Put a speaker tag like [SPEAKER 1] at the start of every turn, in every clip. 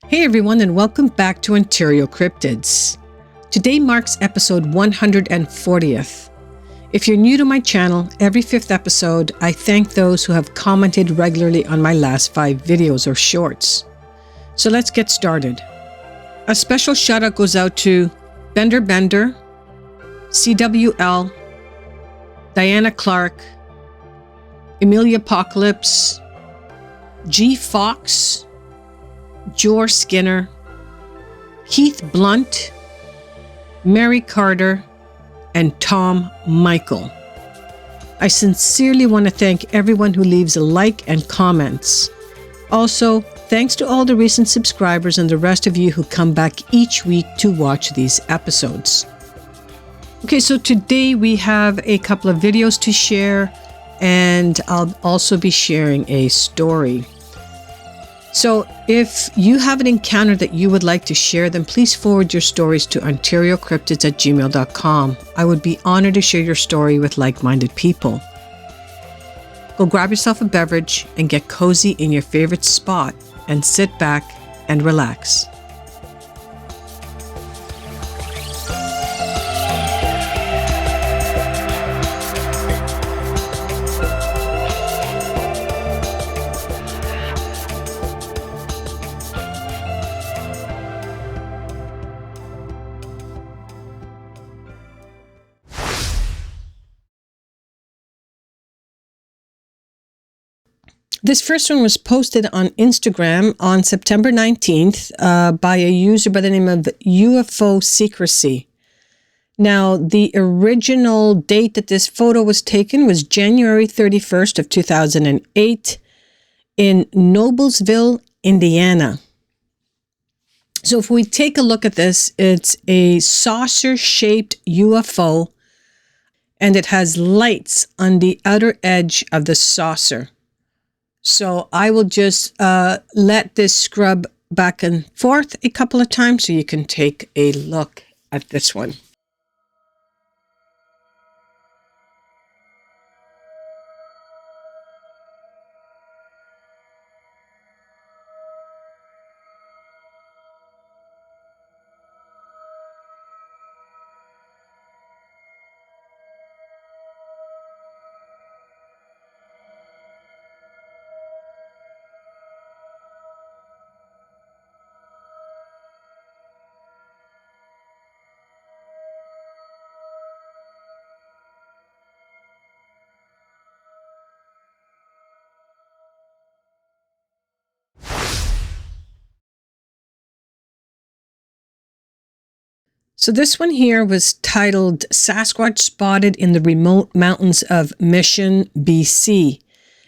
[SPEAKER 1] Hey everyone, and welcome back to Ontario Cryptids. Today marks episode 140th. If you're new to my channel, every 5th episode, I thank those who have commented regularly on my last 5 videos or shorts. So let's get started. A special shout out goes out to Bender, CWL, Diana Clark, Amelia Apocalypse, G Fox, Jor Skinner, Keith Blunt, Mary Carter, and Tom Michael. I sincerely want to thank everyone who leaves a like and comments. Also, thanks to all the recent subscribers and the rest of you who come back each week to watch these episodes. Okay, so today we have a couple of videos to share, and I'll also be sharing a story. So if you have an encounter that you would like to share, then please forward your stories to OntarioCryptids@gmail.com. I would be honored to share your story with like-minded people. Go grab yourself a beverage and get cozy in your favorite spot and sit back and relax. This first one was posted on Instagram on September 19th by a user by the name of UFO Secrecy. Now, the original date that this photo was taken was January 31st of 2008 in Noblesville, Indiana. So if we take a look at this, it's a saucer-shaped UFO, and it has lights on the outer edge of the saucer. So I will just let this scrub back and forth a couple of times so you can take a look at this one. So this one here was titled Sasquatch Spotted in the Remote Mountains of Mission, BC.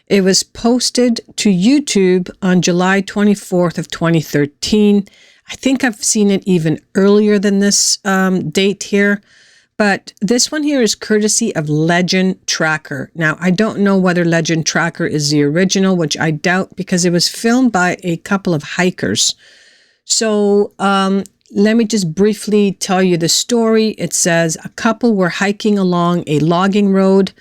[SPEAKER 1] It was posted to YouTube on July 24th of 2013. I think I've seen it even earlier than this date here, but this one here is courtesy of Legend Tracker. Now, I don't know whether Legend Tracker is the original, which I doubt because it was filmed by a couple of hikers. So, let me just briefly tell you the story. It says a couple were hiking along a logging road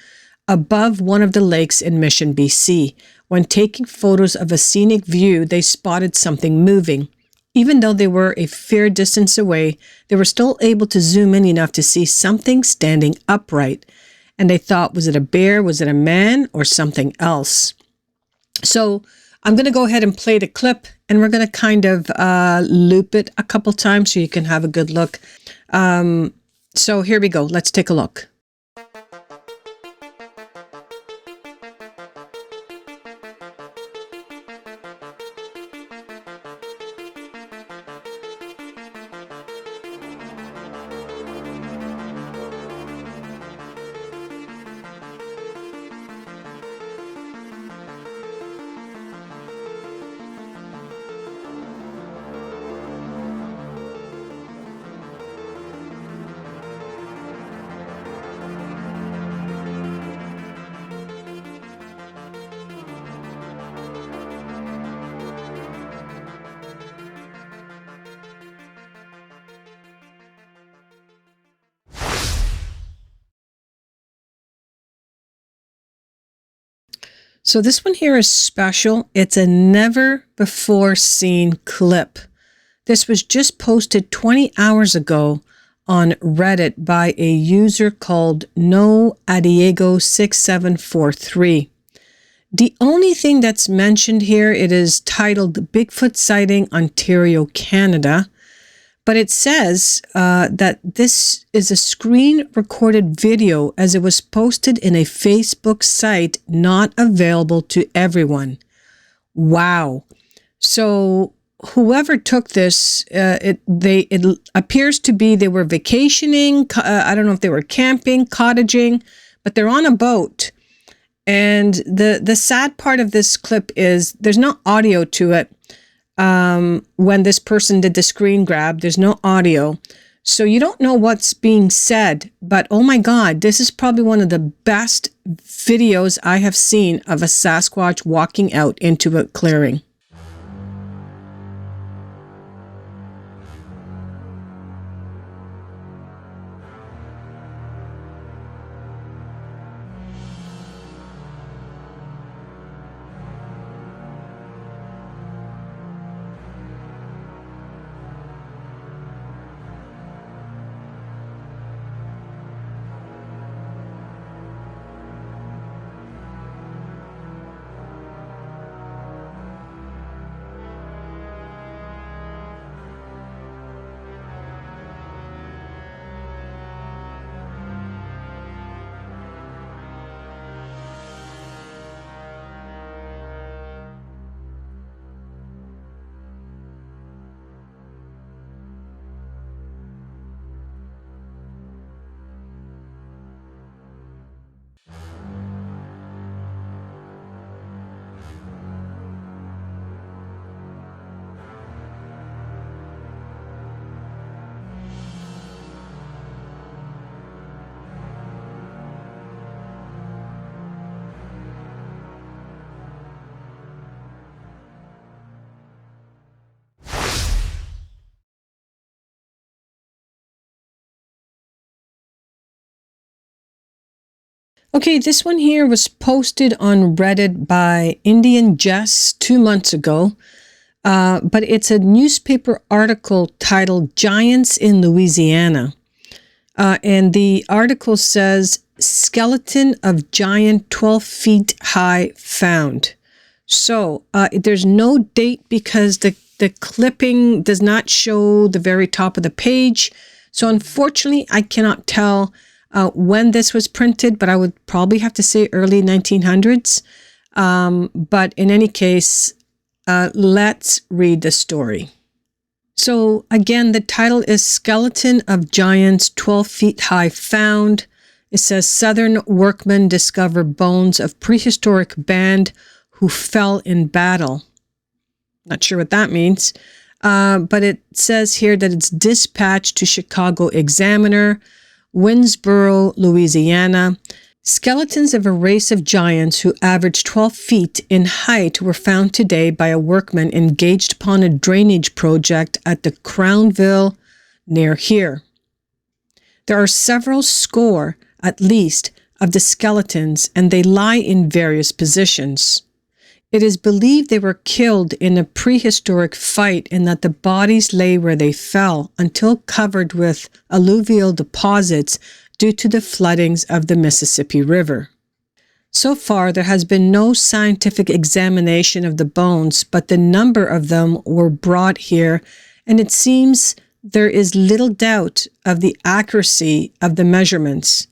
[SPEAKER 1] above one of the lakes in Mission, BC. When taking photos of a scenic view, they spotted something moving. Even though they were a fair distance away, they were still able to zoom in enough to see something standing upright. And they thought, was it a bear? Was it a man or something else? So I'm going to go ahead and play the clip, and we're going to kind of loop it a couple times so you can have a good look. So here we go. Let's take a look. So this one here is special. It's a never before seen clip This was just posted 20 hours ago on Reddit by a user called NoAdiego6743. The only thing that's mentioned here, it is titled Bigfoot Sighting, Ontario, Canada. But it says that this is a screen-recorded video as it was posted in a Facebook site not available to everyone. Wow. So whoever took this, it appears to be they were vacationing. I don't know if they were camping, cottaging, but they're on a boat. And the sad part of this clip is there's no audio to it. When this person did the screen grab, there's no audio. So you don't know what's being said, but oh my God, this is probably one of the best videos I have seen of a Sasquatch walking out into a clearing. Okay, this one here was posted on Reddit by Indian Jess 2 months ago, but it's a newspaper article titled Giants in Louisiana. And the article says, skeleton of giant 12 feet high found. So there's no date because the clipping does not show the very top of the page. So unfortunately, I cannot tell when this was printed, but I would probably have to say early 1900s. But in any case, let's read the story. So again, the title is Skeleton of Giants 12 Feet High Found. It says Southern workmen discover bones of prehistoric band who fell in battle. Not sure what that means. But it says here that it's dispatched to Chicago Examiner, Winsboro, Louisiana. Skeletons of a race of giants who averaged 12 feet in height were found today by a workman engaged upon a drainage project at the Crownville near here. There are several score, at least, of the skeletons, and they lie in various positions. It is believed they were killed in a prehistoric fight and that the bodies lay where they fell until covered with alluvial deposits due to the floodings of the Mississippi River. So far, there has been no scientific examination of the bones, but the number of them were brought here, and it seems there is little doubt of the accuracy of the measurements.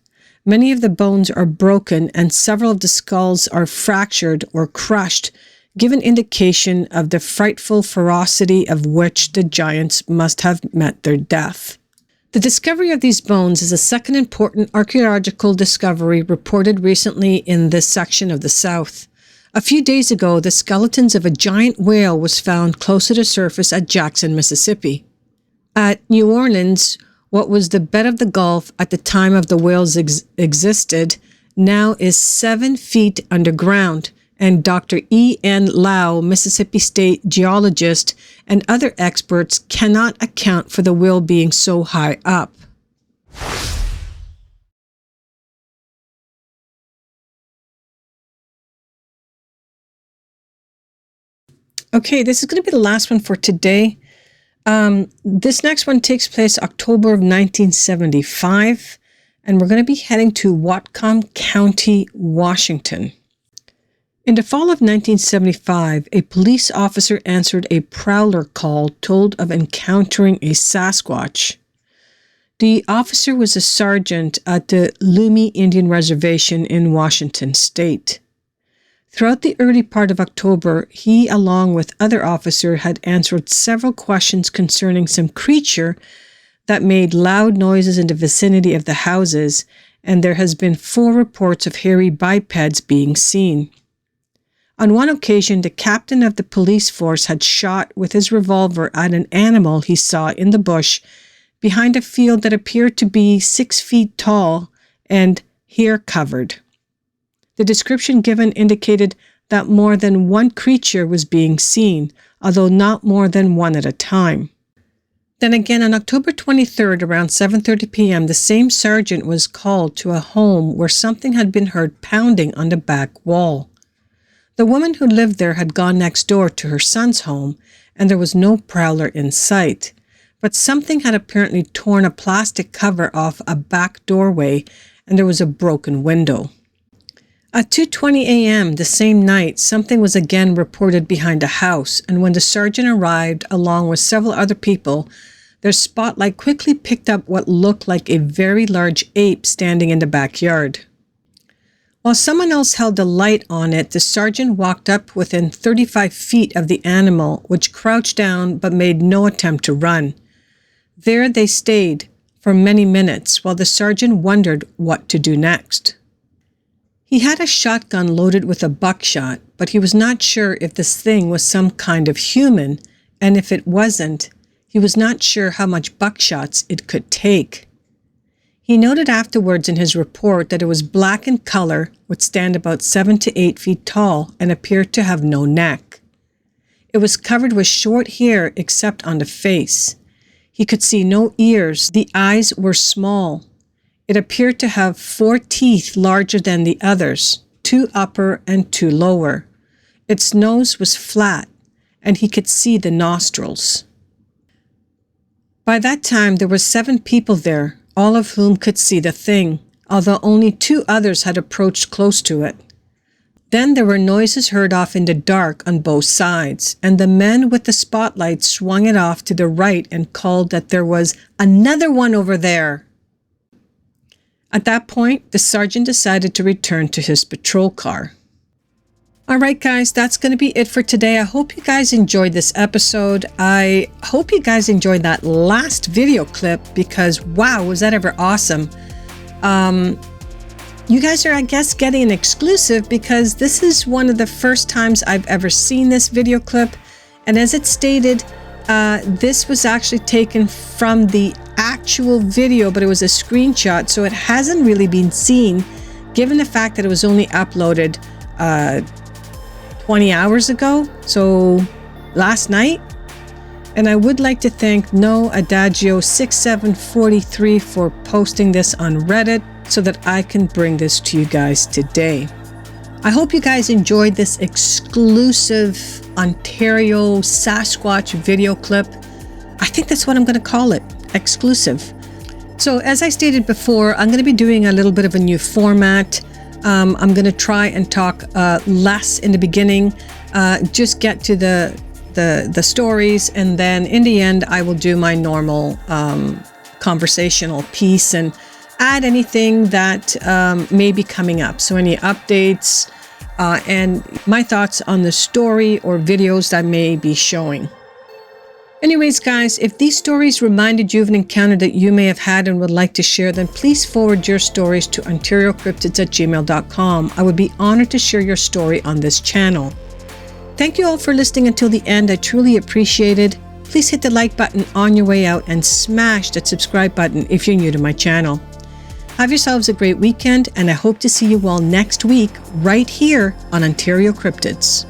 [SPEAKER 1] Many of the bones are broken and several of the skulls are fractured or crushed, giving indication of the frightful ferocity of which the giants must have met their death. The discovery of these bones is a second important archaeological discovery reported recently in this section of the South. A few days ago, the skeletons of a giant whale was found close to the surface at Jackson, Mississippi. At New Orleans, what was the bed of the Gulf at the time of the whales existed, now is 7 feet underground, and Dr. E.N. Lau, Mississippi State geologist, and other experts cannot account for the whale being so high up. Okay, this is going to be the last one for today. This next one takes place October of 1975, and we're going to be heading to Whatcom County, Washington. In the fall of 1975, a police officer answered a prowler call told of encountering a Sasquatch. The officer was a sergeant at the Lummi Indian Reservation in Washington State. Throughout the early part of October, he, along with other officers, had answered several questions concerning some creature that made loud noises in the vicinity of the houses, and there has been 4 reports of hairy bipeds being seen. On one occasion, the captain of the police force had shot with his revolver at an animal he saw in the bush behind a field that appeared to be 6 feet tall and hair-covered. The description given indicated that more than one creature was being seen, although not more than one at a time. Then again, on October 23rd, around 7:30 p.m., the same sergeant was called to a home where something had been heard pounding on the back wall. The woman who lived there had gone next door to her son's home, and there was no prowler in sight. But something had apparently torn a plastic cover off a back doorway, and there was a broken window. At 2:20 a.m. the same night, something was again reported behind a house, and when the sergeant arrived, along with several other people, their spotlight quickly picked up what looked like a very large ape standing in the backyard. While someone else held the light on it, the sergeant walked up within 35 feet of the animal, which crouched down but made no attempt to run. There they stayed for many minutes while the sergeant wondered what to do next. He had a shotgun loaded with a buckshot, but he was not sure if this thing was some kind of human, and if it wasn't, he was not sure how much buckshots it could take. He noted afterwards in his report that it was black in color, would stand about 7 to 8 feet tall, and appeared to have no neck. It was covered with short hair except on the face. He could see no ears. The eyes were small. It appeared to have 4 teeth larger than the others, 2 upper and 2 lower. Its nose was flat, and he could see the nostrils. By that time, there were 7 people there, all of whom could see the thing, although only 2 others had approached close to it. Then there were noises heard off in the dark on both sides, and the men with the spotlight swung it off to the right and called that there was another one over there. At that point, the sergeant decided to return to his patrol car. All right, guys, that's going to be it for today. I hope you guys enjoyed this episode. I hope you guys enjoyed that last video clip because, wow, was that ever awesome. You guys are, I guess, getting an exclusive because this is one of the first times I've ever seen this video clip. And as it stated, this was actually taken from the actual video, but it was a screenshot, so it hasn't really been seen, given the fact that it was only uploaded 20 hours ago, so last night. And I would like to thank No Adagio 6743 for posting this on Reddit so that I can bring this to you guys today. I hope you guys enjoyed this exclusive Ontario Sasquatch video clip. I think that's what I'm going to call it, exclusive. So as I stated before, I'm going to be doing a little bit of a new format. I'm going to try and talk less in the beginning, just get to the stories, and then in the end I will do my normal conversational piece and add anything that may be coming up. So any updates and my thoughts on the story or videos that may be showing. Anyways, guys, if these stories reminded you of an encounter that you may have had and would like to share, then please forward your stories to OntarioCryptids@gmail.com. I would be honored to share your story on this channel. Thank you all for listening until the end. I truly appreciate it. Please hit the like button on your way out and smash that subscribe button if you're new to my channel. Have yourselves a great weekend, and I hope to see you all next week right here on Ontario Cryptids.